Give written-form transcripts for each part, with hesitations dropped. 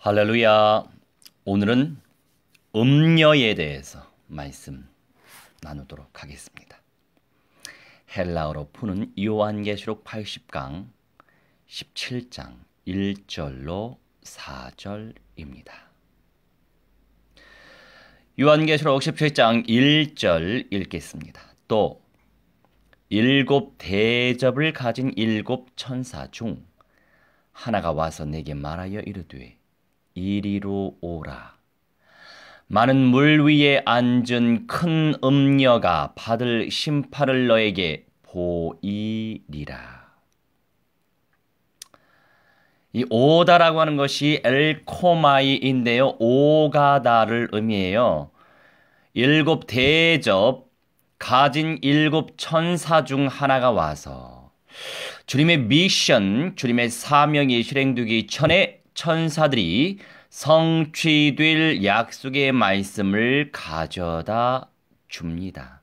할렐루야. 오늘은 음녀에 대해서 말씀 나누도록 하겠습니다. 헬라어로 푸는 요한계시록 80강 17장 1절로 4절입니다. 요한계시록 17장 1절 읽겠습니다. 또 일곱 대접을 가진 일곱 천사 중 하나가 와서 내게 말하여 이르되 이리로 오라. 많은 물 위에 앉은 큰 음녀가 받을 심판을 너에게 보이리라. 이 오다라고 하는 것이 엘코마이인데요. 오가다를 의미해요. 일곱 대접 가진 일곱 천사 중 하나가 와서 주님의 미션, 주님의 사명이 실행되기 전에 천사들이 성취될 약속의 말씀을 가져다 줍니다.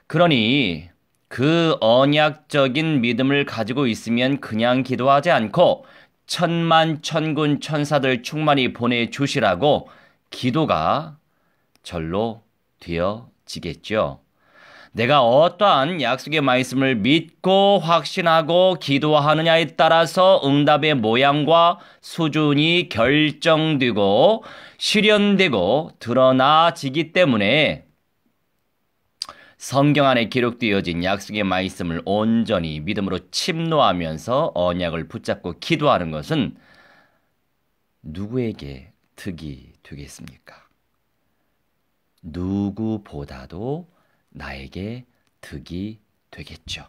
그러니 그 언약적인 믿음을 가지고 있으면 그냥 기도하지 않고 천만 천군 천사들 충만히 보내주시라고 기도가 절로 되어지겠죠. 내가 어떠한 약속의 말씀을 믿고 확신하고 기도하느냐에 따라서 응답의 모양과 수준이 결정되고 실현되고 드러나지기 때문에 성경 안에 기록되어진 약속의 말씀을 온전히 믿음으로 침노하면서 언약을 붙잡고 기도하는 것은 누구에게 득이 되겠습니까? 누구보다도 나에게 득이 되겠죠.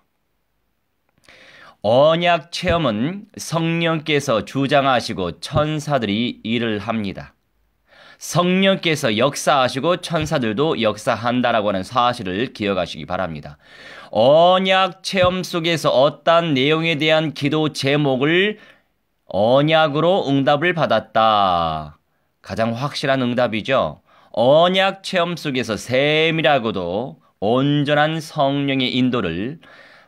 언약 체험은 성령께서 주장하시고 천사들이 일을 합니다. 성령께서 역사하시고 천사들도 역사한다라고 하는 사실을 기억하시기 바랍니다. 언약 체험 속에서 어떠한 내용에 대한 기도 제목을 언약으로 응답을 받았다. 가장 확실한 응답이죠. 언약 체험 속에서 세밀하고도 온전한 성령의 인도를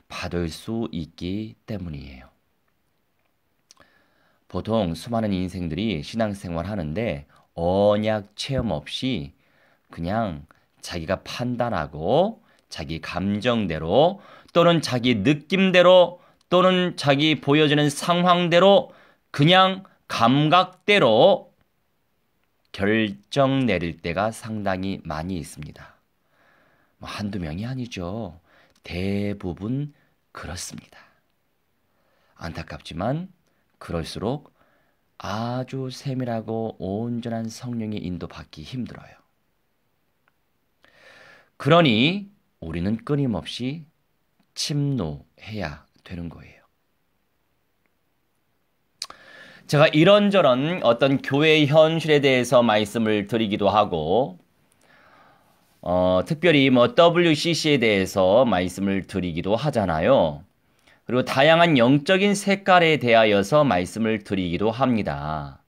받을 수 있기 때문이에요. 보통 수많은 인생들이 신앙생활 하는데 언약 체험 없이 그냥 자기가 판단하고 자기 감정대로 또는 자기 느낌대로 또는 자기 보여지는 상황대로 그냥 감각대로 결정 내릴 때가 상당히 많이 있습니다. 한두 명이 아니죠. 대부분 그렇습니다. 안타깝지만 그럴수록 아주 세밀하고 온전한 성령의 인도받기 힘들어요. 그러니 우리는 끊임없이 침노해야 되는 거예요. 제가 이런저런 어떤 교회의 현실에 대해서 말씀을 드리기도 하고 특별히 WCC에 대해서 말씀을 드리기도 하잖아요. 그리고 다양한 영적인 색깔에 대하여서 말씀을 드리기도 합니다.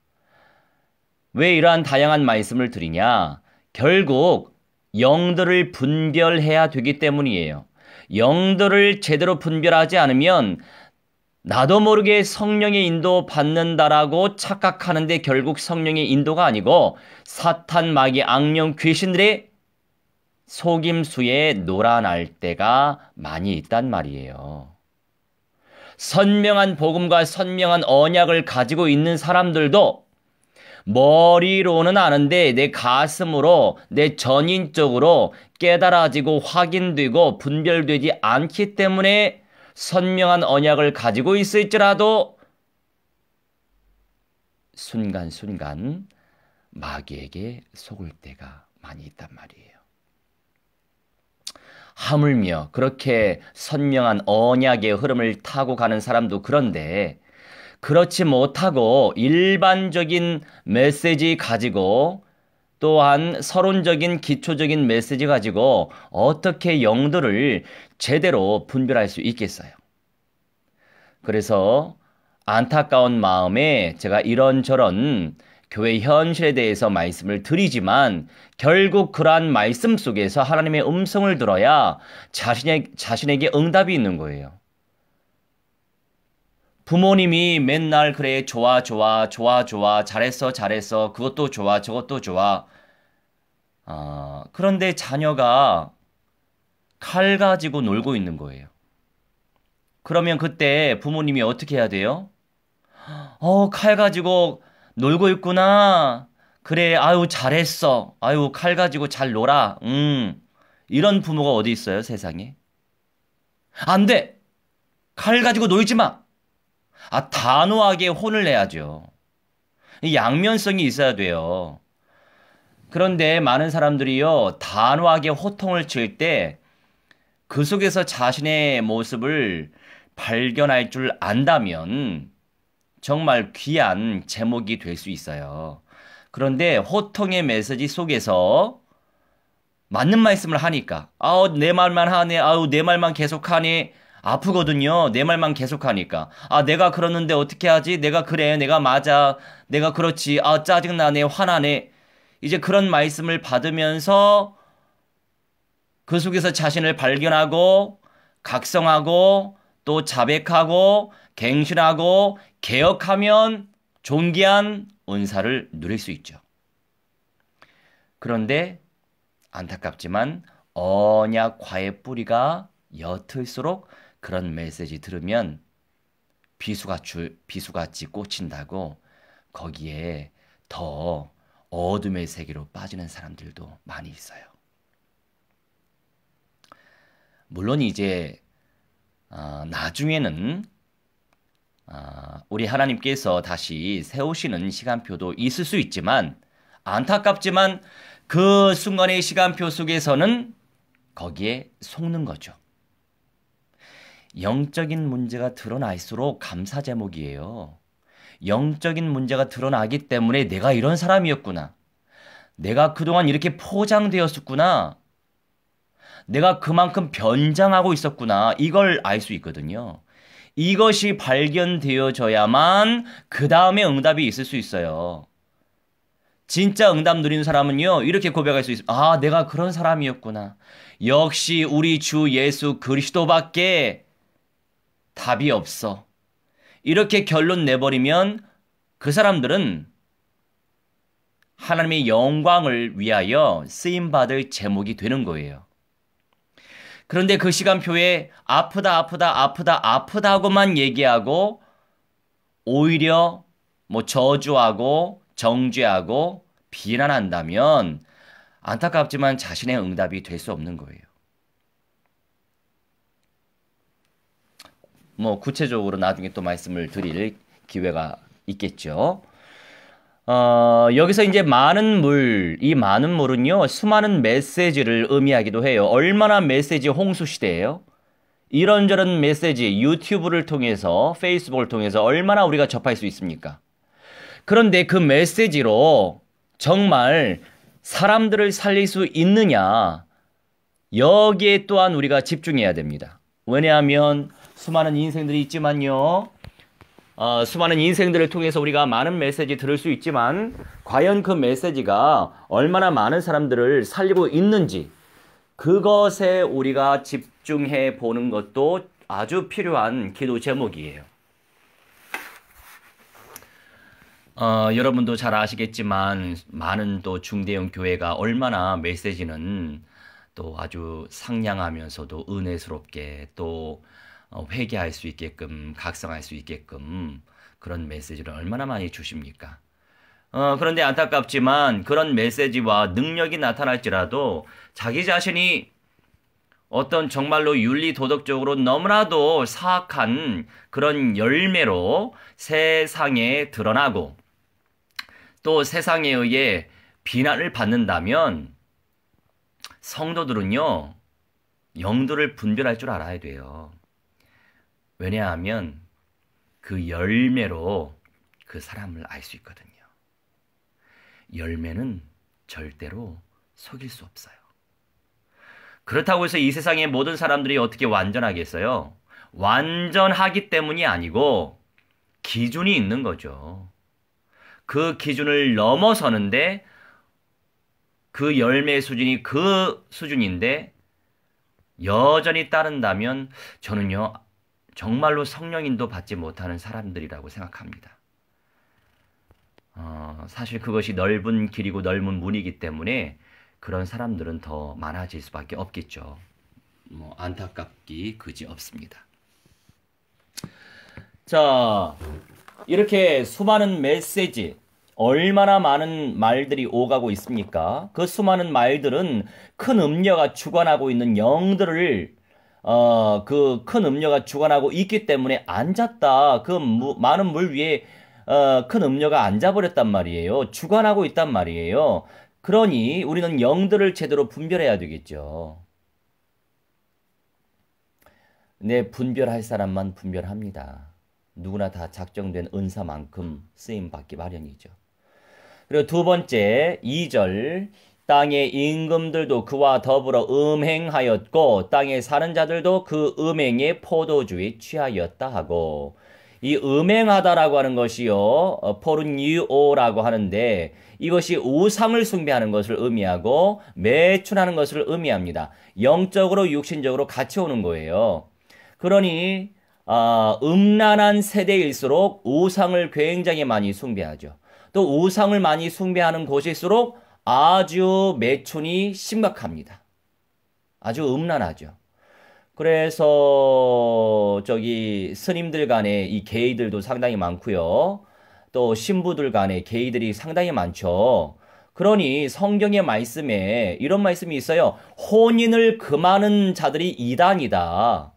왜 이러한 다양한 말씀을 드리냐? 결국 영들을 분별해야 되기 때문이에요. 영들을 제대로 분별하지 않으면 나도 모르게 성령의 인도 받는다라고 착각하는데 결국 성령의 인도가 아니고 사탄, 마귀, 악령, 귀신들의 속임수에 놀아날 때가 많이 있단 말이에요. 선명한 복음과 선명한 언약을 가지고 있는 사람들도 머리로는 아는데 내 가슴으로 내 전인적으로 깨달아지고 확인되고 분별되지 않기 때문에 선명한 언약을 가지고 있을지라도 순간순간 마귀에게 속을 때가 많이 있단 말이에요. 하물며 그렇게 선명한 언약의 흐름을 타고 가는 사람도 그런데 그렇지 못하고 일반적인 메시지 가지고 또한 서론적인 기초적인 메시지 가지고 어떻게 영들을 제대로 분별할 수 있겠어요? 그래서 안타까운 마음에 제가 이런저런 교회 현실에 대해서 말씀을 드리지만 결국 그러한 말씀 속에서 하나님의 음성을 들어야 자신에게 응답이 있는 거예요. 부모님이 맨날 그래 좋아 좋아 좋아 좋아 잘했어 잘했어 그것도 좋아 저것도 좋아. 그런데 자녀가 칼 가지고 놀고 있는 거예요. 그러면 그때 부모님이 어떻게 해야 돼요? 칼 가지고 놀고 있구나. 그래, 아유, 잘했어. 아유, 칼 가지고 잘 놀아. 이런 부모가 어디 있어요, 세상에? 안 돼! 칼 가지고 놀지 마! 단호하게 혼을 내야죠. 이 양면성이 있어야 돼요. 그런데 많은 사람들이요, 단호하게 호통을 칠 때 그 속에서 자신의 모습을 발견할 줄 안다면 정말 귀한 제목이 될 수 있어요. 그런데 호통의 메시지 속에서 맞는 말씀을 하니까 내 말만 하네. 아우 내 말만 계속하네. 아프거든요. 내 말만 계속하니까. 내가 그러는데 어떻게 하지? 내가 그래. 내가 맞아. 내가 그렇지. 짜증나네. 화나네. 이제 그런 말씀을 받으면서 그 속에서 자신을 발견하고 각성하고 또 자백하고 갱신하고 개혁하면 존귀한 은사를 누릴 수 있죠. 그런데 안타깝지만 언약 과의 뿌리가 옅을수록 그런 메시지 들으면 비수같이 꽂힌다고 거기에 더 어둠의 세계로 빠지는 사람들도 많이 있어요. 물론 이제 나중에는 우리 하나님께서 다시 세우시는 시간표도 있을 수 있지만 안타깝지만 그 순간의 시간표 속에서는 거기에 속는 거죠. 영적인 문제가 드러날수록 감사 제목이에요. 영적인 문제가 드러나기 때문에 내가 이런 사람이었구나. 내가 그동안 이렇게 포장되었었구나. 내가 그만큼 변장하고 있었구나. 이걸 알 수 있거든요. 이것이 발견되어져야만 그 다음에 응답이 있을 수 있어요. 진짜 응답 누리는 사람은요. 이렇게 고백할 수 있어요. 내가 그런 사람이었구나. 역시 우리 주 예수 그리스도밖에 답이 없어. 이렇게 결론 내버리면 그 사람들은 하나님의 영광을 위하여 쓰임받을 제목이 되는 거예요. 그런데 그 시간표에 아프다고만 얘기하고 오히려 저주하고 정죄하고 비난한다면 안타깝지만 자신의 응답이 될 수 없는 거예요. 구체적으로 나중에 또 말씀을 드릴 기회가 있겠죠. 여기서 이제 이 많은 물은요, 수많은 메시지를 의미하기도 해요. 얼마나 메시지 홍수 시대예요? 이런저런 메시지, 유튜브를 통해서, 페이스북을 통해서 얼마나 우리가 접할 수 있습니까? 그런데 그 메시지로 정말 사람들을 살릴 수 있느냐, 여기에 또한 우리가 집중해야 됩니다. 왜냐하면 수많은 인생들이 있지만요, 수많은 인생들을 통해서 우리가 많은 메시지 들을 수 있지만 과연 그 메시지가 얼마나 많은 사람들을 살리고 있는지 그것에 우리가 집중해 보는 것도 아주 필요한 기도 제목이에요. 여러분도 잘 아시겠지만 많은 또 중대형 교회가 얼마나 메시지는 또 아주 상냥하면서도 은혜스럽게 또 회개할 수 있게끔 각성할 수 있게끔 그런 메시지를 얼마나 많이 주십니까? 그런데 안타깝지만 그런 메시지와 능력이 나타날지라도 자기 자신이 어떤 정말로 윤리 도덕적으로 너무나도 사악한 그런 열매로 세상에 드러나고 또 세상에 의해 비난을 받는다면 성도들은요, 영도를 분별할 줄 알아야 돼요. 왜냐하면 그 열매로 그 사람을 알 수 있거든요. 열매는 절대로 속일 수 없어요. 그렇다고 해서 이 세상의 모든 사람들이 어떻게 완전하겠어요? 완전하기 때문이 아니고 기준이 있는 거죠. 그 기준을 넘어서는데 그 열매의 수준이 그 수준인데 여전히 따른다면 저는요, 정말로 성령인도 받지 못하는 사람들이라고 생각합니다. 사실 그것이 넓은 길이고 넓은 문이기 때문에 그런 사람들은 더 많아질 수밖에 없겠죠. 안타깝기 그지 없습니다. 자, 이렇게 수많은 메시지, 얼마나 많은 말들이 오가고 있습니까? 그 수많은 말들은 큰 음녀가 주관하고 있는 영들을 그 큰 음녀가 주관하고 있기 때문에 앉았다. 그 많은 물 위에 큰 음녀가 앉아버렸단 말이에요. 주관하고 있단 말이에요. 그러니 우리는 영들을 제대로 분별해야 되겠죠. 네, 분별할 사람만 분별합니다. 누구나 다 작정된 은사만큼 쓰임받기 마련이죠. 그리고 두 번째 2절, 땅의 임금들도 그와 더불어 음행하였고 땅에 사는 자들도 그 음행의 포도주에 취하였다 하고, 이 음행하다라고 하는 것이요, 포르니오라고 하는데 이것이 우상을 숭배하는 것을 의미하고 매춘하는 것을 의미합니다. 영적으로 육신적으로 같이 오는 거예요. 그러니 음란한 세대일수록 우상을 굉장히 많이 숭배하죠. 또 우상을 많이 숭배하는 곳일수록 아주 매춘이 심각합니다. 아주 음란하죠. 그래서 스님들 간에 이 게이들도 상당히 많고요. 또 신부들 간에 게이들이 상당히 많죠. 그러니 성경의 말씀에 이런 말씀이 있어요. 혼인을 금하는 자들이 이단이다.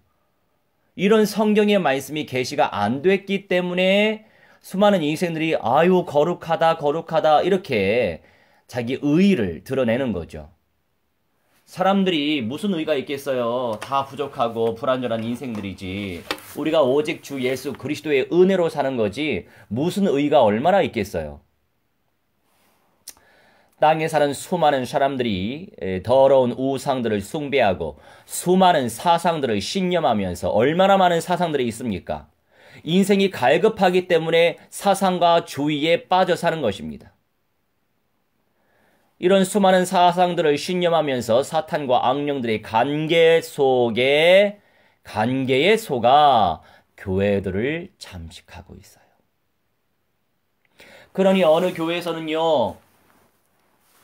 이런 성경의 말씀이 계시가 안 됐기 때문에 수많은 인생들이 아유 거룩하다 거룩하다 이렇게 자기 의의를 드러내는 거죠. 사람들이 무슨 의의가 있겠어요. 다 부족하고 불완전한 인생들이지. 우리가 오직 주 예수 그리스도의 은혜로 사는 거지 무슨 의의가 얼마나 있겠어요. 땅에 사는 수많은 사람들이 더러운 우상들을 숭배하고 수많은 사상들을 신념하면서 얼마나 많은 사상들이 있습니까? 인생이 갈급하기 때문에 사상과 주의에 빠져 사는 것입니다. 이런 수많은 사상들을 신념하면서 사탄과 악령들의 간계에 속아 교회들을 잠식하고 있어요. 그러니 어느 교회에서는요,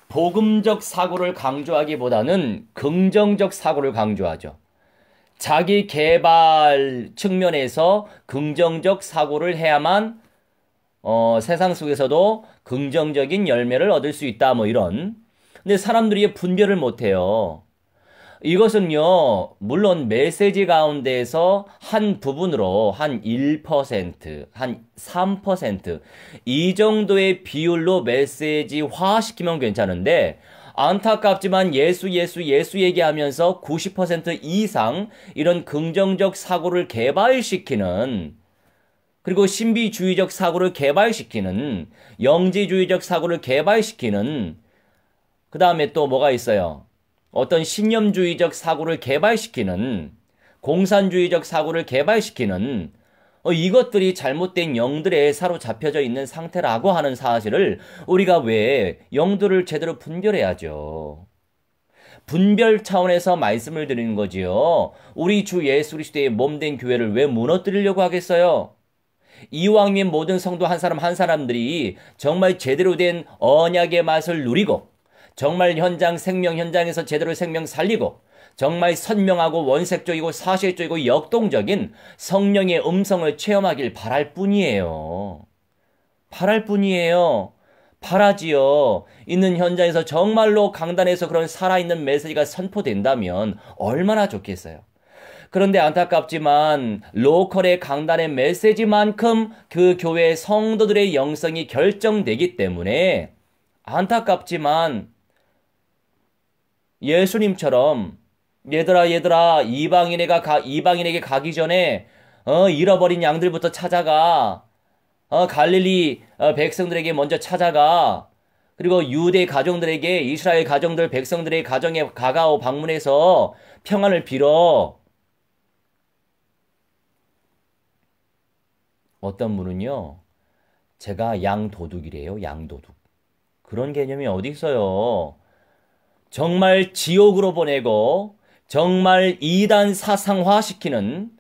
복음적 사고를 강조하기보다는 긍정적 사고를 강조하죠. 자기 개발 측면에서 긍정적 사고를 해야만 세상 속에서도 긍정적인 열매를 얻을 수 있다 이런. 근데 사람들이 분별을 못해요. 이것은요, 물론 메시지 가운데에서 한 부분으로 한 1%, 한 3%, 이 정도의 비율로 메시지화 시키면 괜찮은데, 안타깝지만 예수 얘기하면서 90% 이상 이런 긍정적 사고를 개발시키는, 그리고 신비주의적 사고를 개발시키는, 영지주의적 사고를 개발시키는, 그 다음에 또 뭐가 있어요? 어떤 신념주의적 사고를 개발시키는, 공산주의적 사고를 개발시키는 이것들이 잘못된 영들에 사로잡혀져 있는 상태라고 하는 사실을 우리가 왜 영들을 제대로 분별해야죠. 분별 차원에서 말씀을 드리는 거지요. 우리 주 예수 그리스도의 몸된 교회를 왜 무너뜨리려고 하겠어요? 이왕이면 모든 성도 한 사람 한 사람들이 정말 제대로 된 언약의 맛을 누리고 정말 생명 현장에서 제대로 생명 살리고 정말 선명하고 원색적이고 사실적이고 역동적인 성령의 음성을 체험하길 바랄 뿐이에요. 바랄 뿐이에요. 바라지요. 있는 현장에서 정말로 강단에서 그런 살아있는 메시지가 선포된다면 얼마나 좋겠어요. 그런데 안타깝지만 로컬의 강단의 메시지만큼 그 교회의 성도들의 영성이 결정되기 때문에 안타깝지만 예수님처럼 얘들아 이방인에게 가기 전에 잃어버린 양들부터 찾아가. 갈릴리 백성들에게 먼저 찾아가. 그리고 유대 가정들에게 이스라엘 가정들 백성들의 가정에 가가오 방문해서 평안을 빌어. 어떤 분은요, 제가 양도둑이래요. 양도둑. 그런 개념이 어디 있어요. 정말 지옥으로 보내고 정말 이단 사상화시키는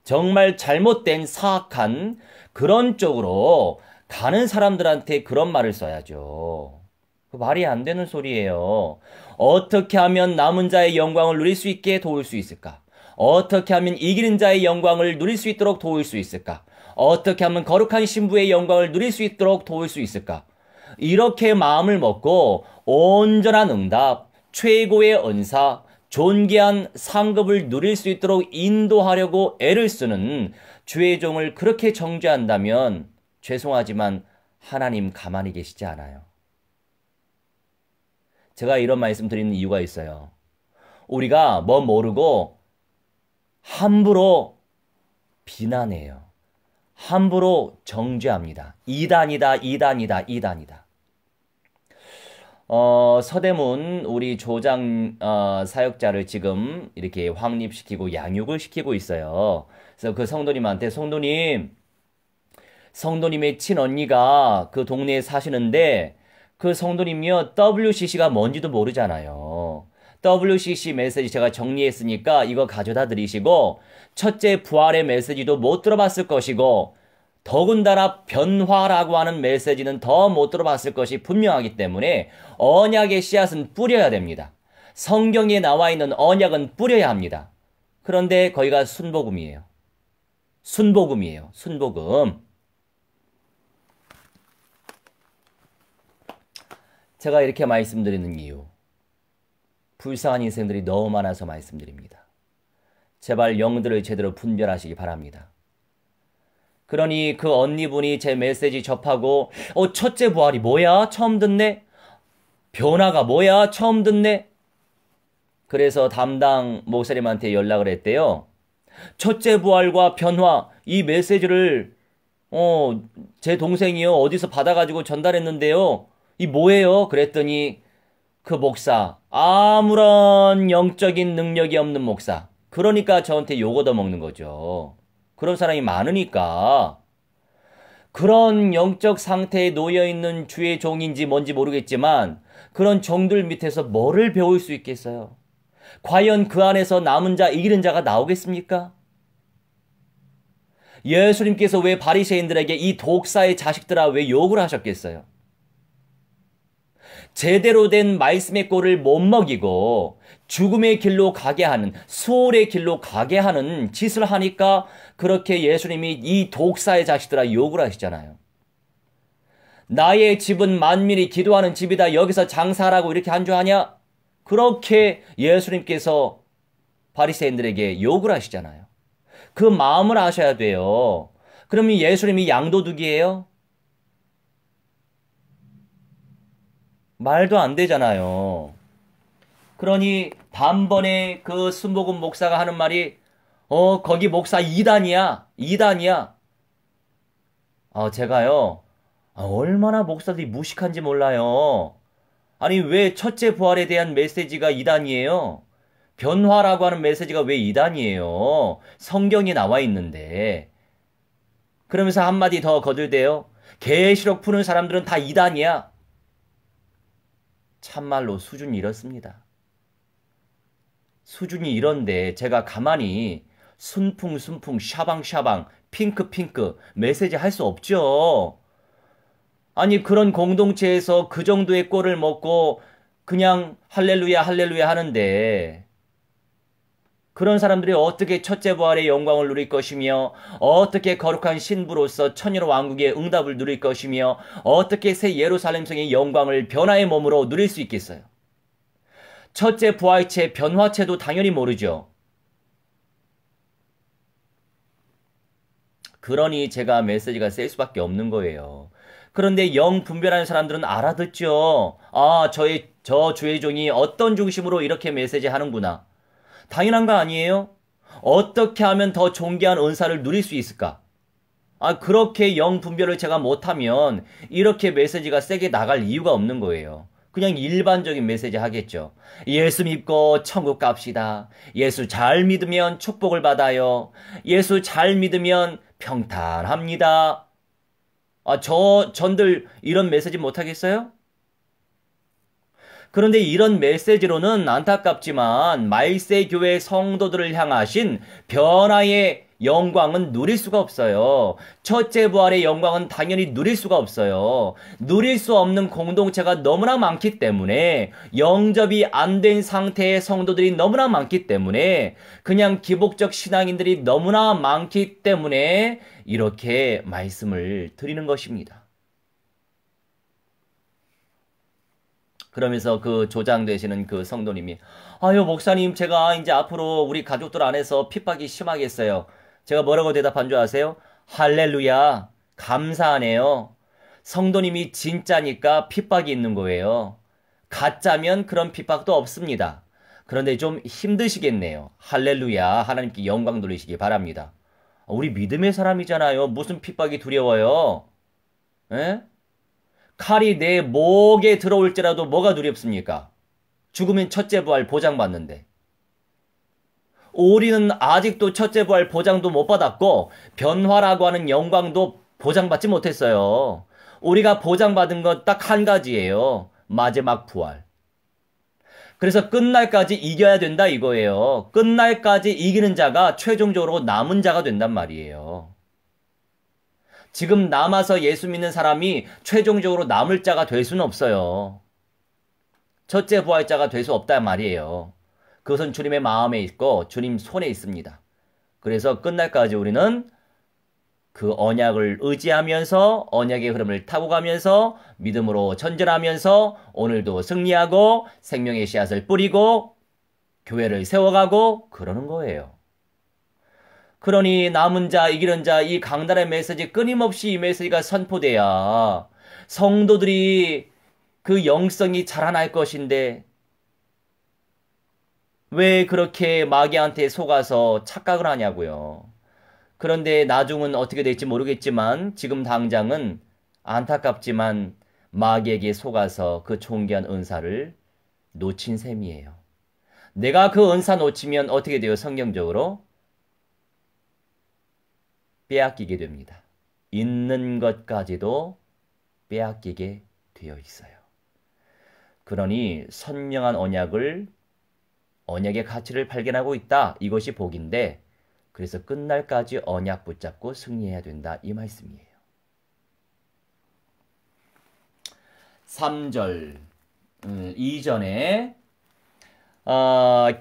정말 잘못된 사악한 그런 쪽으로 가는 사람들한테 그런 말을 써야죠. 그 말이 안 되는 소리예요. 어떻게 하면 남은 자의 영광을 누릴 수 있게 도울 수 있을까? 어떻게 하면 이기는 자의 영광을 누릴 수 있도록 도울 수 있을까? 어떻게 하면 거룩한 신부의 영광을 누릴 수 있도록 도울 수 있을까? 이렇게 마음을 먹고 온전한 응답, 최고의 은사, 존귀한 상급을 누릴 수 있도록 인도하려고 애를 쓰는 주의 종을 그렇게 정죄한다면 죄송하지만 하나님 가만히 계시지 않아요. 제가 이런 말씀 드리는 이유가 있어요. 우리가 뭐 모르고 함부로 비난해요. 함부로 정죄합니다. 이단이다, 이단이다, 이단이다. 서대문 우리 조장 사역자를 지금 이렇게 확립시키고 양육을 시키고 있어요. 그래서 그 성도님한테 성도님의 친언니가 그 동네에 사시는데 그 성도님이요 WCC가 뭔지도 모르잖아요. WCC 메시지 제가 정리했으니까 이거 가져다 드리시고 첫째 부활의 메시지도 못 들어봤을 것이고 더군다나 변화라고 하는 메시지는 더 못 들어봤을 것이 분명하기 때문에 언약의 씨앗은 뿌려야 됩니다. 성경에 나와 있는 언약은 뿌려야 합니다. 그런데 거기가 순복음이에요. 순복음이에요. 순복음. 제가 이렇게 말씀드리는 이유. 불쌍한 인생들이 너무 많아서 말씀드립니다. 제발 영들을 제대로 분별하시기 바랍니다. 그러니 그 언니분이 제 메시지 접하고 첫째 부활이 뭐야? 처음 듣네? 변화가 뭐야? 처음 듣네? 그래서 담당 목사님한테 연락을 했대요. 첫째 부활과 변화 이 메시지를 제 동생이요 어디서 받아가지고 전달했는데요. 이 뭐예요? 그랬더니 그 목사 아무런 영적인 능력이 없는 목사. 그러니까 저한테 욕 얻어먹는 거죠. 그런 사람이 많으니까 그런 영적 상태에 놓여있는 주의 종인지 뭔지 모르겠지만 그런 종들 밑에서 뭐를 배울 수 있겠어요? 과연 그 안에서 남은 자 이기는 자가 나오겠습니까? 예수님께서 왜 바리새인들에게 이 독사의 자식들아 왜 욕을 하셨겠어요? 제대로 된 말씀의 꼴을 못 먹이고 죽음의 길로 가게 하는 수월의 길로 가게 하는 짓을 하니까 그렇게 예수님이 이 독사의 자식들아 욕을 하시잖아요. 나의 집은 만민이 기도하는 집이다. 여기서 장사하라고 이렇게 한주하냐? 그렇게 예수님께서 바리새인들에게 욕을 하시잖아요. 그 마음을 아셔야 돼요. 그러면 예수님이 양도둑이에요? 말도 안 되잖아요. 그러니 단번에 그 순복음 목사가 하는 말이 거기 목사 2단이야. 2단이야. 제가요. 얼마나 목사들이 무식한지 몰라요. 아니 왜 첫째 부활에 대한 메시지가 2단이에요? 변화라고 하는 메시지가 왜 2단이에요? 성경이 나와 있는데. 그러면서 한마디 더 거들대요. 계시록 푸는 사람들은 다 2단이야. 참말로 수준이 이렇습니다. 수준이 이런데 제가 가만히 순풍 샤방샤방 핑크 메시지 할 수 없죠. 아니 그런 공동체에서 그 정도의 꼴을 먹고 그냥 할렐루야 하는데 그런 사람들이 어떻게 첫째 부활의 영광을 누릴 것이며 어떻게 거룩한 신부로서 천년 왕국의 응답을 누릴 것이며 어떻게 새 예루살렘 성의 영광을 변화의 몸으로 누릴 수 있겠어요? 첫째 부활체, 변화체도 당연히 모르죠. 그러니 제가 메시지가 셀 수밖에 없는 거예요. 그런데 영 분별하는 사람들은 알아듣죠. 저 주의 종이 어떤 중심으로 이렇게 메시지 하는구나. 당연한 거 아니에요? 어떻게 하면 더 존귀한 은사를 누릴 수 있을까? 그렇게 영 분별을 제가 못하면 이렇게 메시지가 세게 나갈 이유가 없는 거예요. 그냥 일반적인 메시지 하겠죠. 예수 믿고 천국 갑시다. 예수 잘 믿으면 축복을 받아요. 예수 잘 믿으면 평탄합니다. 전들 이런 메시지 못하겠어요? 그런데 이런 메시지로는 안타깝지만 말세 교회 성도들을 향하신 변화의 영광은 누릴 수가 없어요. 첫째 부활의 영광은 당연히 누릴 수가 없어요. 누릴 수 없는 공동체가 너무나 많기 때문에, 영접이 안 된 상태의 성도들이 너무나 많기 때문에, 그냥 기복적 신앙인들이 너무나 많기 때문에 이렇게 말씀을 드리는 것입니다. 그러면서 그 조장 되시는 그 성도님이, 아유 목사님, 제가 이제 앞으로 우리 가족들 안에서 핍박이 심하겠어요. 제가 뭐라고 대답한 줄 아세요? 할렐루야, 감사하네요. 성도님이 진짜니까 핍박이 있는 거예요. 가짜면 그런 핍박도 없습니다. 그런데 좀 힘드시겠네요. 할렐루야, 하나님께 영광 돌리시기 바랍니다. 우리 믿음의 사람이잖아요. 무슨 핍박이 두려워요? 에? 칼이 내 목에 들어올지라도 뭐가 두렵습니까? 죽으면 첫째 부활 보장받는데. 우리는 아직도 첫째 부활 보장도 못 받았고 변화라고 하는 영광도 보장받지 못했어요. 우리가 보장받은 건 딱 한 가지예요. 마지막 부활. 그래서 끝날까지 이겨야 된다 이거예요. 끝날까지 이기는 자가 최종적으로 남은 자가 된단 말이에요. 지금 남아서 예수 믿는 사람이 최종적으로 남을 자가 될 수는 없어요. 첫째 부활자가 될 수 없단 말이에요. 그것은 주님의 마음에 있고 주님 손에 있습니다. 그래서 끝날까지 우리는 그 언약을 의지하면서 언약의 흐름을 타고 가면서 믿음으로 전진하면서 오늘도 승리하고 생명의 씨앗을 뿌리고 교회를 세워가고 그러는 거예요. 그러니 남은 자, 이기는 자, 이 강단의 메시지, 끊임없이 이 메시지가 선포돼야 성도들이 그 영성이 자라날 것인데 왜 그렇게 마귀한테 속아서 착각을 하냐고요. 그런데 나중은 어떻게 될지 모르겠지만 지금 당장은 안타깝지만 마귀에게 속아서 그 존귀한 은사를 놓친 셈이에요. 내가 그 은사 놓치면 어떻게 돼요? 성경적으로 빼앗기게 됩니다. 있는 것까지도 빼앗기게 되어 있어요. 그러니 선명한 언약의 가치를 발견하고 있다. 이것이 복인데 그래서 끝날까지 언약 붙잡고 승리해야 된다. 이 말씀이에요. 3절 이전에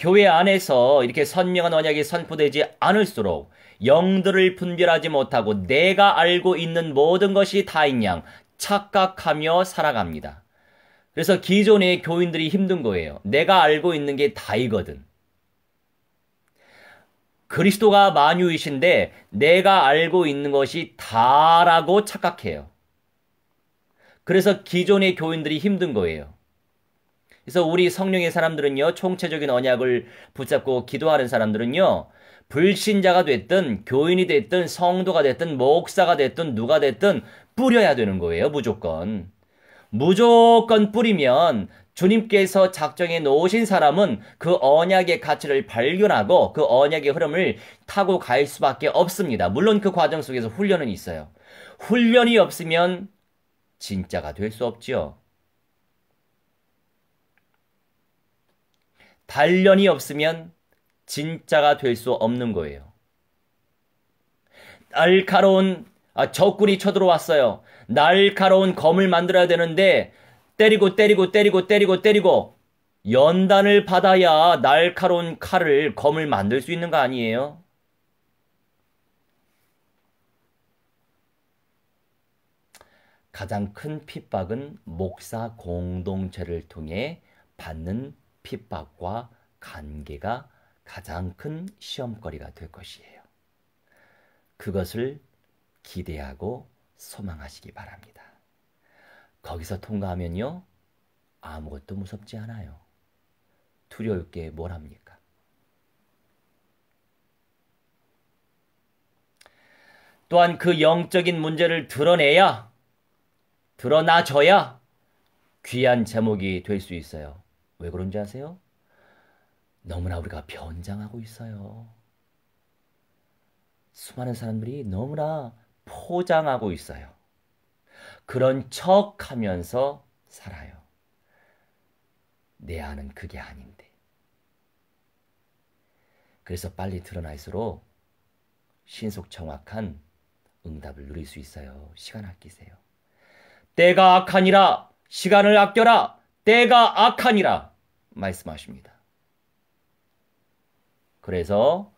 교회 안에서 이렇게 선명한 언약이 선포되지 않을수록 영들을 분별하지 못하고 내가 알고 있는 모든 것이 다인 양 착각하며 살아갑니다. 그래서 기존의 교인들이 힘든 거예요. 내가 알고 있는 게 다이거든. 그리스도가 만유이신데 내가 알고 있는 것이 다라고 착각해요. 그래서 기존의 교인들이 힘든 거예요. 그래서 우리 성령의 사람들은요, 총체적인 언약을 붙잡고 기도하는 사람들은요, 불신자가 됐든 교인이 됐든 성도가 됐든 목사가 됐든 누가 됐든 뿌려야 되는 거예요. 무조건. 무조건 뿌리면 주님께서 작정해 놓으신 사람은 그 언약의 가치를 발견하고 그 언약의 흐름을 타고 갈 수밖에 없습니다. 물론 그 과정 속에서 훈련은 있어요. 훈련이 없으면 진짜가 될 수 없지요. 단련이 없으면 진짜가 될 수 없는 거예요. 날카로운 적군이 쳐들어왔어요. 날카로운 검을 만들어야 되는데 때리고 연단을 받아야 날카로운 검을 만들 수 있는 거 아니에요? 가장 큰 핍박은 목사 공동체를 통해 받는 핍박과 관계가 가장 큰 시험거리가 될 것이에요. 그것을 기대하고 소망하시기 바랍니다. 거기서 통과하면요, 아무것도 무섭지 않아요. 두려울 게 뭘 합니까? 또한 그 영적인 문제를 드러나줘야 귀한 제목이 될 수 있어요. 왜 그런지 아세요? 너무나 우리가 변장하고 있어요. 수많은 사람들이 너무나 포장하고 있어요. 그런 척 하면서 살아요. 내 안은 그게 아닌데. 그래서 빨리 드러날수록 신속 정확한 응답을 누릴 수 있어요. 시간 아끼세요. 때가 악하니라 시간을 아껴라. 때가 악하니라 말씀하십니다. 그래서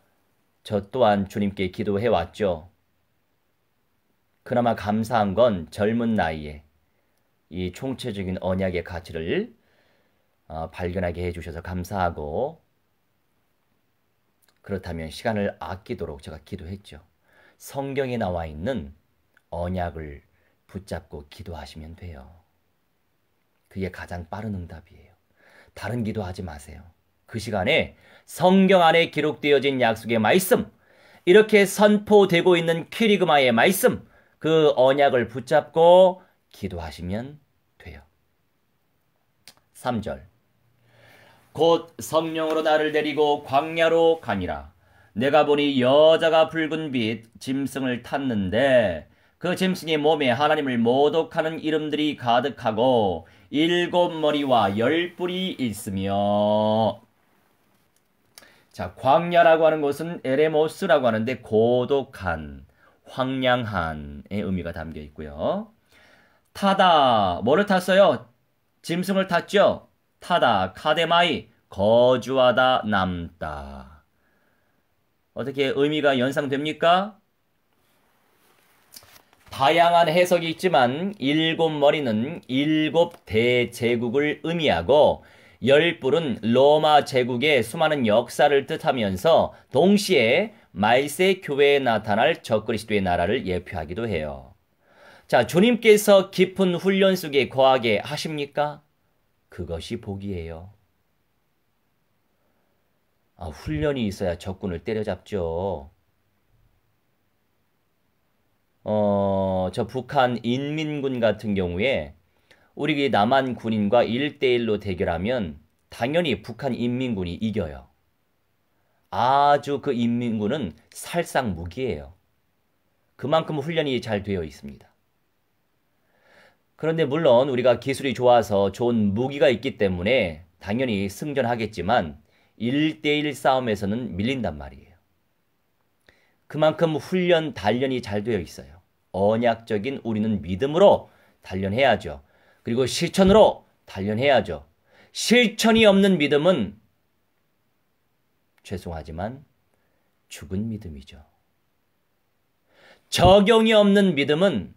저 또한 주님께 기도해 왔죠. 그나마 감사한 건 젊은 나이에 이 총체적인 언약의 가치를 발견하게 해주셔서 감사하고, 그렇다면 시간을 아끼도록 제가 기도했죠. 성경에 나와 있는 언약을 붙잡고 기도하시면 돼요. 그게 가장 빠른 응답이에요. 다른 기도하지 마세요. 그 시간에 성경 안에 기록되어진 약속의 말씀, 이렇게 선포되고 있는 퀴리그마의 말씀, 그 언약을 붙잡고 기도하시면 돼요. 3절. 곧 성령으로 나를 데리고 광야로 가니라. 내가 보니 여자가 붉은 빛 짐승을 탔는데 그 짐승의 몸에 하나님을 모독하는 이름들이 가득하고 7머리와 10뿔이 있으며. 자, 광야라고 하는 것은 에레모스라고 하는데 고독한, 황량한의 의미가 담겨 있고요. 타다, 뭐를 탔어요? 짐승을 탔죠? 타다, 카데마이, 거주하다, 남다. 어떻게 의미가 연상됩니까? 다양한 해석이 있지만 7머리는 7대제국을 의미하고 10뿔은 로마 제국의 수많은 역사를 뜻하면서 동시에 말세 교회에 나타날 적그리스도의 나라를 예표하기도 해요. 자, 주님께서 깊은 훈련 속에 거하게 하십니까? 그것이 복이에요. 훈련이 있어야 적군을 때려잡죠. 저 북한 인민군 같은 경우에 우리 남한 군인과 1대1로 대결하면 당연히 북한 인민군이 이겨요. 아주 그 인민군은 살상 무기예요. 그만큼 훈련이 잘 되어 있습니다. 그런데 물론 우리가 기술이 좋아서 좋은 무기가 있기 때문에 당연히 승전하겠지만 1대1 싸움에서는 밀린단 말이에요. 그만큼 훈련, 단련이 잘 되어 있어요. 언약적인 우리는 믿음으로 단련해야죠. 그리고 실천으로 단련해야죠. 실천이 없는 믿음은 죄송하지만 죽은 믿음이죠. 적용이 없는 믿음은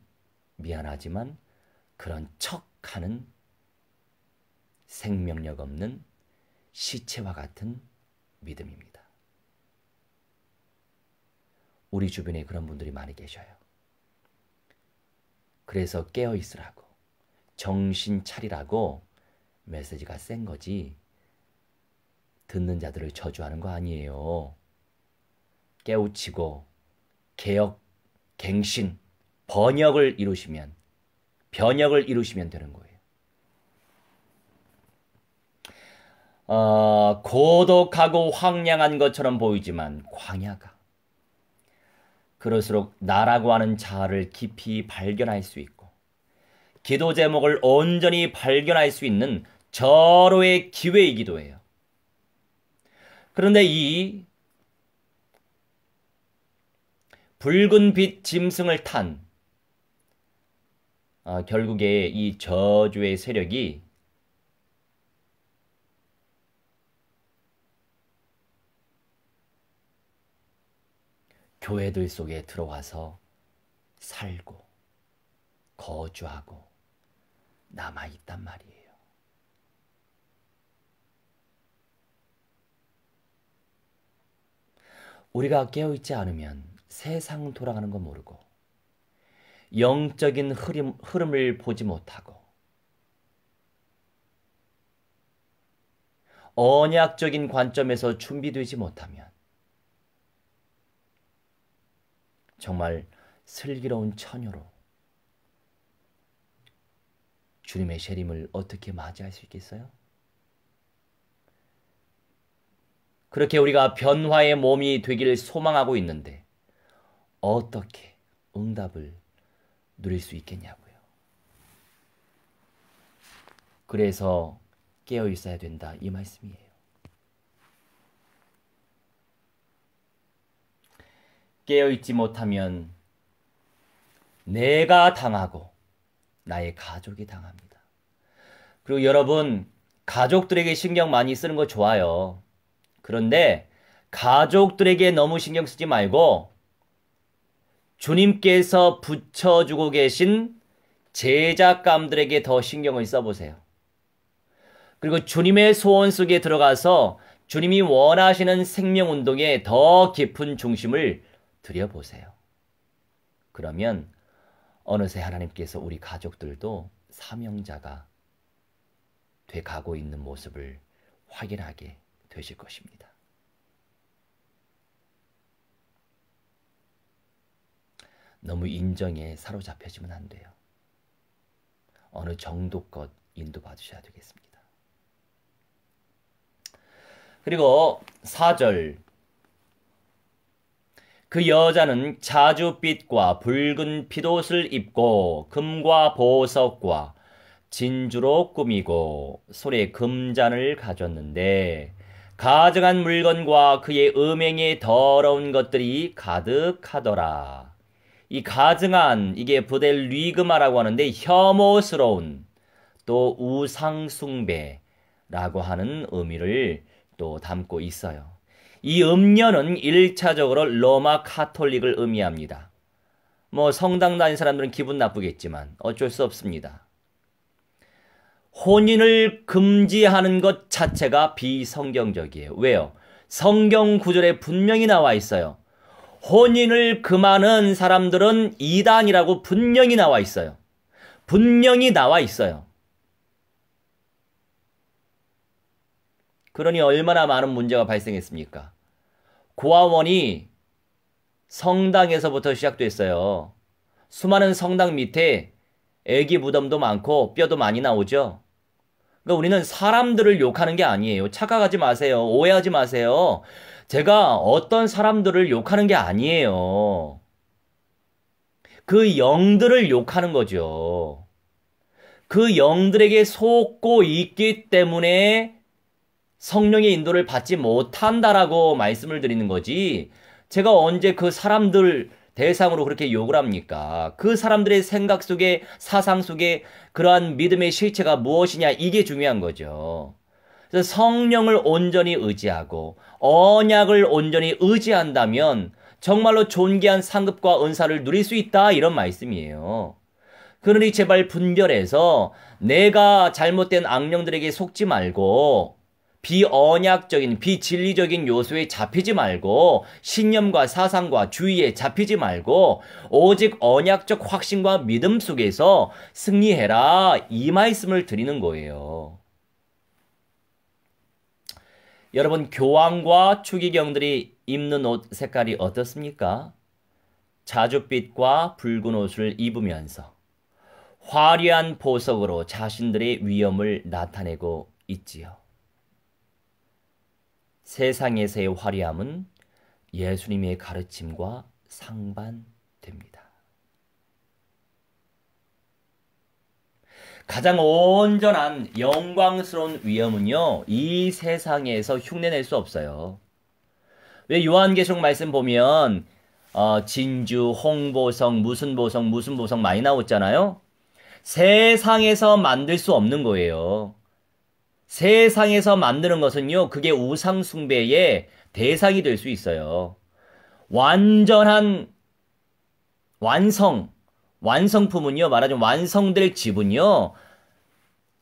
미안하지만 그런 척하는 생명력 없는 시체와 같은 믿음입니다. 우리 주변에 그런 분들이 많이 계셔요. 그래서 깨어있으라고, 정신 차리라고 메시지가 센 거지 듣는 자들을 저주하는 거 아니에요. 깨우치고 개혁, 갱신, 번역을 이루시면, 변혁을 이루시면 되는 거예요. 고독하고 황량한 것처럼 보이지만 광야가 그럴수록 나라고 하는 자아를 깊이 발견할 수 있고 기도 제목을 온전히 발견할 수 있는 절호의 기회이기도 해요. 그런데 이 붉은 빛 짐승을 탄 결국에 이 저주의 세력이 교회들 속에 들어와서 살고 거주하고 남아있단 말이에요. 우리가 깨어있지 않으면 세상 돌아가는 거 모르고 영적인 흐름을 보지 못하고 언약적인 관점에서 준비되지 못하면 정말 슬기로운 처녀로 주님의 재림을 어떻게 맞이할 수 있겠어요? 그렇게 우리가 변화의 몸이 되기를 소망하고 있는데 어떻게 응답을 누릴 수 있겠냐고요. 그래서 깨어 있어야 된다, 이 말씀이에요. 깨어있지 못하면 내가 당하고 나의 가족이 당합니다. 그리고 여러분, 가족들에게 신경 많이 쓰는 거 좋아요. 그런데 가족들에게 너무 신경 쓰지 말고 주님께서 붙여주고 계신 제작감들에게 더 신경을 써보세요. 그리고 주님의 소원 속에 들어가서 주님이 원하시는 생명운동에 더 깊은 중심을 들여보세요. 그러면 어느새 하나님께서 우리 가족들도 사명자가 돼가고 있는 모습을 확인하게 되실 것입니다. 너무 인정에 사로잡혀지면 안 돼요. 어느 정도껏 인도받으셔야 되겠습니다. 그리고 4절, 그 여자는 자줏빛과 붉은 핏옷을 입고 금과 보석과 진주로 꾸미고 손에 금잔을 가졌는데 가증한 물건과 그의 음행에 더러운 것들이 가득하더라. 이 가증한, 이게 부델리그마라고 하는데 혐오스러운, 또 우상숭배라고 하는 의미를 또 담고 있어요. 이 음녀는 1차적으로 로마 카톨릭을 의미합니다. 뭐 성당 다닌 사람들은 기분 나쁘겠지만 어쩔 수 없습니다. 혼인을 금지하는 것 자체가 비성경적이에요. 왜요? 성경 구절에 분명히 나와 있어요. 혼인을 금하는 사람들은 이단이라고 분명히 나와 있어요. 분명히 나와 있어요. 그러니 얼마나 많은 문제가 발생했습니까? 고아원이 성당에서부터 시작됐어요. 수많은 성당 밑에 애기 무덤도 많고 뼈도 많이 나오죠. 그러니까 우리는 사람들을 욕하는 게 아니에요. 착각하지 마세요. 오해하지 마세요. 제가 어떤 사람들을 욕하는 게 아니에요. 그 영들을 욕하는 거죠. 그 영들에게 속고 있기 때문에 성령의 인도를 받지 못한다라고 말씀을 드리는 거지, 제가 언제 그 사람들 대상으로 그렇게 욕을 합니까? 그 사람들의 생각 속에, 사상 속에 그러한 믿음의 실체가 무엇이냐, 이게 중요한 거죠. 그래서 성령을 온전히 의지하고 언약을 온전히 의지한다면 정말로 존귀한 상급과 은사를 누릴 수 있다, 이런 말씀이에요. 그러니 제발 분별해서 내가 잘못된 악령들에게 속지 말고 비언약적인, 비진리적인 요소에 잡히지 말고 신념과 사상과 주의에 잡히지 말고 오직 언약적 확신과 믿음 속에서 승리해라, 이 말씀을 드리는 거예요. 여러분, 교황과 추기경들이 입는 옷 색깔이 어떻습니까? 자줏빛과 붉은 옷을 입으면서 화려한 보석으로 자신들의 위엄을 나타내고 있지요. 세상에서의 화려함은 예수님의 가르침과 상반됩니다. 가장 온전한 영광스러운 위엄은요, 이 세상에서 흉내낼 수 없어요. 왜 요한계시록 말씀 보면 진주, 홍보석, 무슨 보석, 무슨 보석 많이 나왔잖아요. 세상에서 만들 수 없는 거예요. 세상에서 만드는 것은요, 그게 우상숭배의 대상이 될 수 있어요. 완전한 완성품은요, 말하자면 완성될 집은요,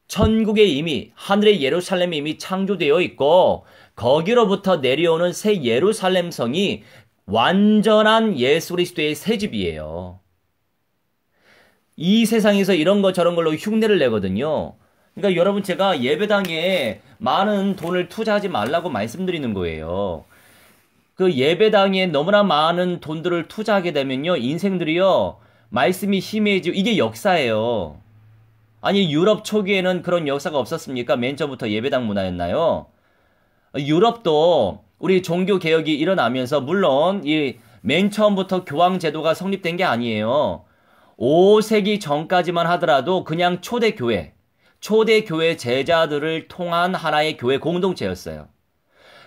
천국에 이미, 하늘의 예루살렘에 이미 창조되어 있고 거기로부터 내려오는 새 예루살렘 성이 완전한 예수 그리스도의 새 집이에요. 이 세상에서 이런 거 저런 걸로 흉내를 내거든요. 그러니까 여러분, 제가 예배당에 많은 돈을 투자하지 말라고 말씀드리는 거예요. 그 예배당에 너무나 많은 돈들을 투자하게 되면요, 인생들이요, 말씀이 희미해지고, 이게 역사예요. 아니, 유럽 초기에는 그런 역사가 없었습니까? 맨 처음부터 예배당 문화였나요? 유럽도 우리 종교 개혁이 일어나면서, 물론 이 맨 처음부터 교황 제도가 성립된 게 아니에요. 5세기 전까지만 하더라도 그냥 초대교회 제자들을 통한 하나의 교회 공동체였어요.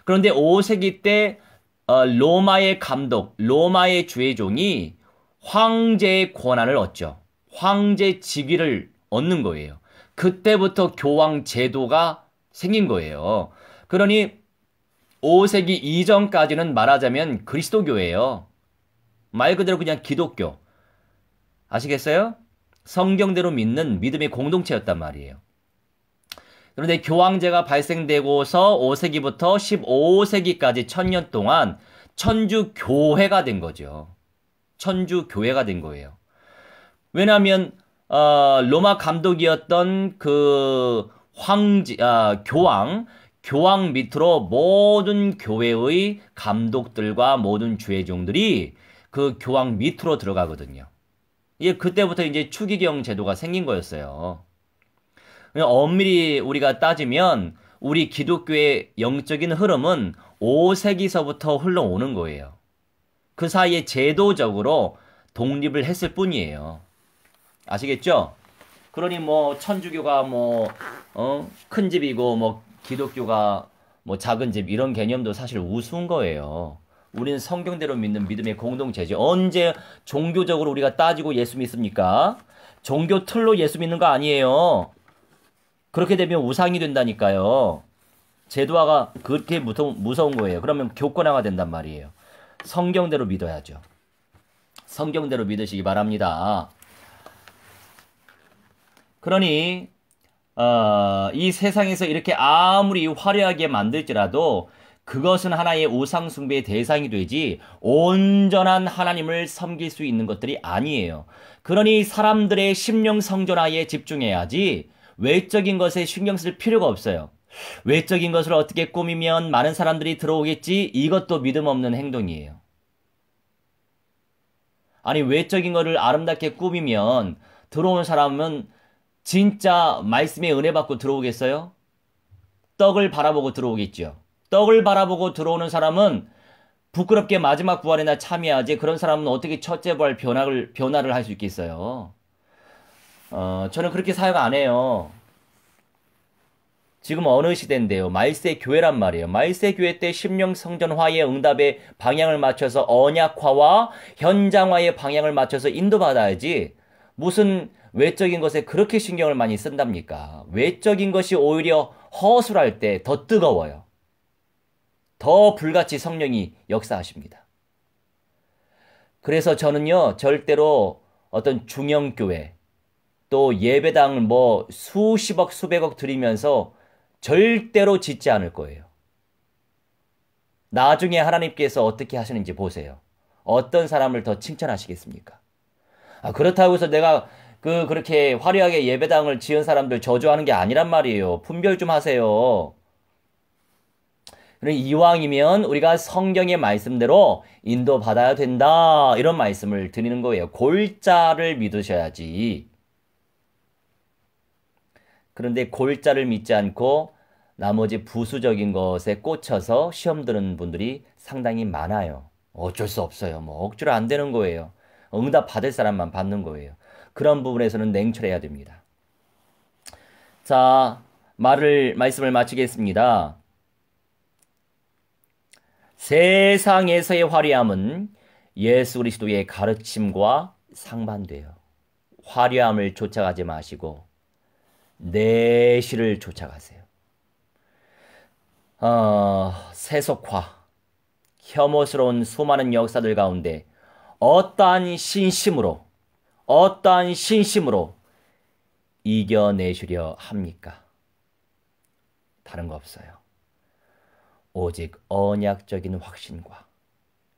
그런데 5세기 때 로마의 감독, 로마의 주의종이 황제의 권한을 얻죠. 황제 직위를 얻는 거예요. 그때부터 교황 제도가 생긴 거예요. 그러니 5세기 이전까지는 말하자면 그리스도교예요. 말 그대로 그냥 기독교. 아시겠어요? 성경대로 믿는 믿음의 공동체였단 말이에요. 그런데 교황제가 발생되고서 5세기부터 15세기까지 1000년 동안 천주교회가 된 거죠. 천주교회가 된 거예요. 왜냐하면 로마 감독이었던 그 교황 밑으로 모든 교회의 감독들과 모든 주의종들이 그 교황 밑으로 들어가거든요. 이게 그때부터 이제 추기경 제도가 생긴 거였어요. 엄밀히 우리가 따지면 우리 기독교의 영적인 흐름은 5세기서부터 흘러오는 거예요. 그 사이에 제도적으로 독립을 했을 뿐이에요. 아시겠죠? 그러니 뭐 천주교가 큰 집이고 기독교가 작은 집 이런 개념도 사실 우스운 거예요. 우리는 성경대로 믿는 믿음의 공동체지. 언제 종교적으로 우리가 따지고 예수 믿습니까? 종교 틀로 예수 믿는 거 아니에요. 그렇게 되면 우상이 된다니까요. 제도화가 그렇게 무서운 거예요. 그러면 교권화가 된단 말이에요. 성경대로 믿어야죠. 성경대로 믿으시기 바랍니다. 그러니 이 세상에서 이렇게 아무리 화려하게 만들지라도 그것은 하나의 우상 숭배의 대상이 되지 온전한 하나님을 섬길 수 있는 것들이 아니에요. 그러니 사람들의 심령 성전화에 집중해야지 외적인 것에 신경 쓸 필요가 없어요. 외적인 것을 어떻게 꾸미면 많은 사람들이 들어오겠지? 이것도 믿음 없는 행동이에요. 아니 외적인 것을 아름답게 꾸미면 들어오는 사람은 진짜 말씀의 은혜 받고 들어오겠어요? 떡을 바라보고 들어오겠죠. 떡을 바라보고 들어오는 사람은 부끄럽게 마지막 부활에나 참여하지 그런 사람은 어떻게 첫째 부활 변화를 할 수 있겠어요? 저는 그렇게 사역 안 해요. 지금 어느 시대인데요. 말세 교회란 말이에요. 말세 교회 때 심령 성전화의 응답의 방향을 맞춰서 언약화와 현장화의 방향을 맞춰서 인도받아야지 무슨 외적인 것에 그렇게 신경을 많이 쓴답니까? 외적인 것이 오히려 허술할 때 더 뜨거워요. 더 불같이 성령이 역사하십니다. 그래서 저는요, 절대로 어떤 중형교회, 또 예배당을 수십억, 수백억 드리면서 절대로 짓지 않을 거예요. 나중에 하나님께서 어떻게 하시는지 보세요. 어떤 사람을 더 칭찬하시겠습니까? 그렇다고 해서 내가 그렇게 화려하게 예배당을 지은 사람들 저주하는 게 아니란 말이에요. 분별 좀 하세요. 이왕이면 우리가 성경의 말씀대로 인도받아야 된다. 이런 말씀을 드리는 거예요. 골자를 믿으셔야지. 그런데 골자를 믿지 않고 나머지 부수적인 것에 꽂혀서 시험 드는 분들이 상당히 많아요. 어쩔 수 없어요. 억지로 안 되는 거예요. 응답 받을 사람만 받는 거예요. 그런 부분에서는 냉철해야 됩니다. 자, 말씀을 마치겠습니다. 세상에서의 화려함은 예수 그리스도의 가르침과 상반돼요. 화려함을 쫓아가지 마시고 내실을 쫓아가세요. 세속화, 혐오스러운 수많은 역사들 가운데 어떠한 신심으로 이겨내시려 합니까? 다른 거 없어요. 오직 언약적인 확신과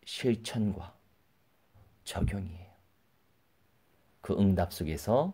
실천과 적용이에요. 그 응답 속에서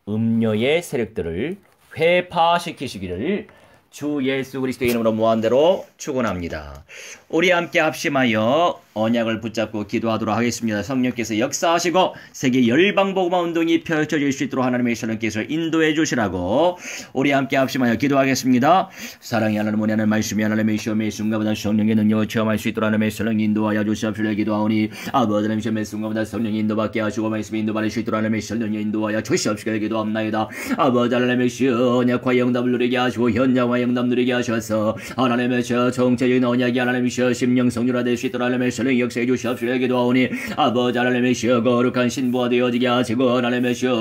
음녀의 세력들을 회파시키시기를 주 예수 그리스도의 이름으로 무한대로 축원합니다. 우리 함께 합심하여 언약을 붙잡고 기도하도록 하겠습니다. 성령께서 역사하시고 세계 열방복음화 운동이 펼쳐질 수 있도록 하나님의 성령께서 인도해 주시라고 우리 함께 합심하여 기도하겠습니다. 사랑이 하나님 은혜 하나님 말씀이 하나님의 시험의 순간보다 성령의 능력을 체험할 수 있도록 하나님의 성령 인도하여 주시옵시라 기도하오니 아버지 하나님 시험의 순간보다 성령의 인도받게 하시고 말씀이 인도받을 수 있도록 하나님의 성령의 인도하여 주시옵시라 기도합나이다. 아버지 하나님의 언약화의 응답을 누리게 하시고 현장화의 응답 누리게 하셔서 하나님이셔 정체적인 언약이 하나님이셔 심령 성률화 될 수 있도록 하나님의 성령 역사해 주시옵시고 기도하오니 아버지 하나님이시여 거룩한 신부가 되어지게 하시고 하나님이시여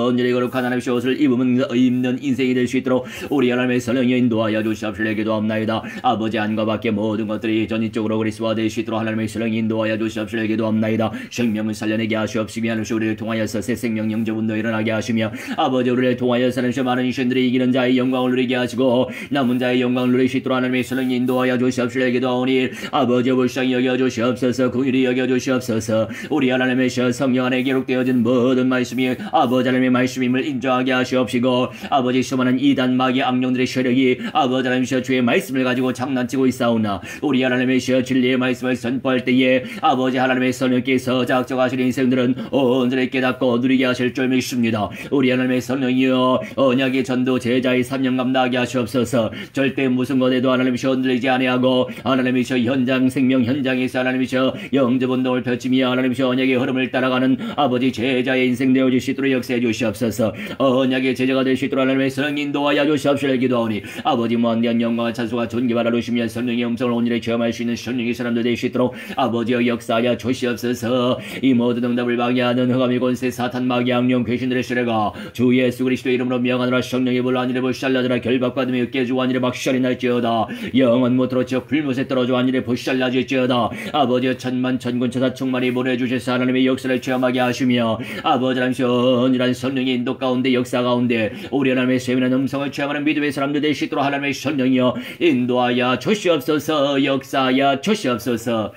온전히 거룩한 하나님이시여 옷을 입는 인생이 될 수 있도록 우리 하나님의 성령이 인도하여 주시옵시고 기도합나이다. 아버지 안과 밖에 모든 것들이 전인적으로 그리스도화 될 수 있도록 하나님의 성령이 인도하여 주시옵시고 기도합나이다. 생명을 살려내게 하시옵시며 하나님이시여 우리를 통하여서 새 생명 영접 운동 일어나게 하시며 아버지 우리를 통하여서 하나님이시여 많은 인생들이 이기는 자의 영광을 누리게 하시고 남은 자의 영광을 누릴 수 있도록 하나님의 성령이 인도하여 주시옵시고 기도하오니 아버지 불쌍히 여겨 주시옵소서. 긍휼히 여겨 주시옵소서. 우리 하나님의 성령 안에 기록되어진 모든 말씀이 아버지 하나님의 말씀임을 인정하게 하시옵시고 아버지 수많은 이단 마귀 악령들의 세력이 아버지 하나님의 주의 말씀을 가지고 장난치고 있사오나 우리 하나님의 진리의 말씀을 선포할 때에 아버지 하나님의 성령께서 작정하신 인생들은 온전히 깨닫고 누리게 하실 줄 믿습니다. 우리 하나님의 성령이여 언약의 전도 제자의 사명 감당하게 하시옵소서. 절대 무슨 것에도 하나님이셔 흔들리지 아니하고 하나님이셔 현장 생명 현장에서 하나님이셔 영접운동을 펼치며 하나님이셔 언약의 흐름을 따라가는 아버지 제자의 인생 되어질 수 있도록 역사해 주시옵소서. 언약의 제자가 될 수 있도록 하나님의 성령 인도하여 주시옵시고 기도하오니 아버지 무한대한 영광과 찬송과 존귀를 누시며 성령의 음성을 온전히 체험할 수 있는 성령의 사람들 될 수 있도록 아버지여 역사하여 주시옵소서. 이 모든 응답을 방해하는 흑암의 권세 사탄 마귀 악령 귀신들의 세례가 주 예수 그리스도의 이름으로 명하노라. 성령의 불 안일에 불살라더라. 결박받으며 깨지고 안일에 박살이 날지어다. 영원 못으로 지옥 불못에 떨어져 안일에 불살라질지어다. 아버지여 천만 천군 천사 충만히 보내주셔서 하나님의 역사를 체험하게 하시며 아버지 하나님이여 언이란 성령의 인도 가운데 역사 가운데 우리 하나님의 세밀한 음성을 체험하는 믿음의 사람들 될 수 있도록 하나님의 성령이여 인도하여 주시옵소서. 역사하여 주시옵소서.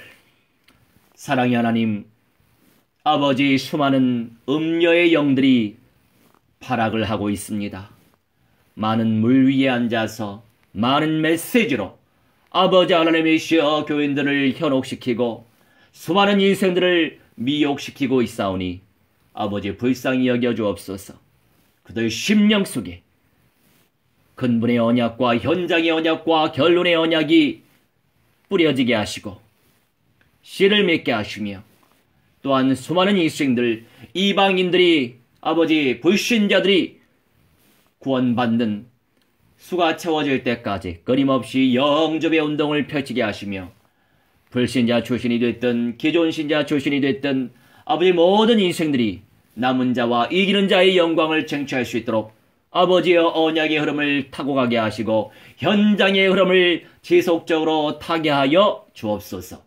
사랑의 하나님 아버지 수많은 음녀의 영들이 발악을 하고 있습니다. 많은 물 위에 앉아서 많은 메시지로 아버지 하나님이시여 교인들을 현혹시키고 수많은 인생들을 미혹시키고 있사오니 아버지 불쌍히 여겨 주옵소서. 그들 심령 속에 근본의 언약과 현장의 언약과 결론의 언약이 뿌려지게 하시고 씨를 맺게 하시며 또한 수많은 인생들 이방인들이 아버지 불신자들이 구원받는 수가 채워질 때까지 끊임없이 영접의 운동을 펼치게 하시며 불신자 출신이 됐든 기존 신자 출신이 됐든 아버지 모든 인생들이 남은 자와 이기는 자의 영광을 쟁취할 수 있도록 아버지의 언약의 흐름을 타고 가게 하시고 현장의 흐름을 지속적으로 타게 하여 주옵소서.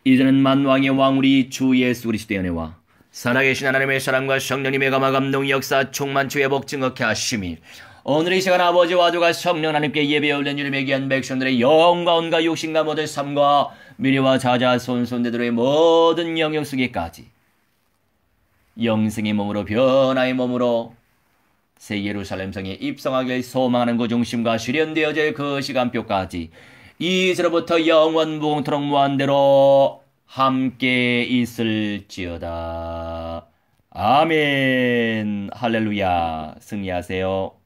이제는 만왕의 왕 우리 주 예수 그리스도의 은혜와 살아계신 하나님의 사랑과 성령님의 감화 감동 역사 충만치 회복 증거케 하심이 오늘 이 시간 아버지와 아들과 성령 하나님께 예배 올린 주님의 귀한 백성들의 영광과 육신과 모든 삶과 미래와 자자 손손대들의 모든 영역 쓰기까지 영생의 몸으로 변화의 몸으로 새 예루살렘 성에 입성하길 소망하는 그 중심과 실현되어질 그 시간표까지 이제로부터 영원 무궁토록 무한대로 함께 있을지어다. 아멘. 할렐루야. 승리하세요.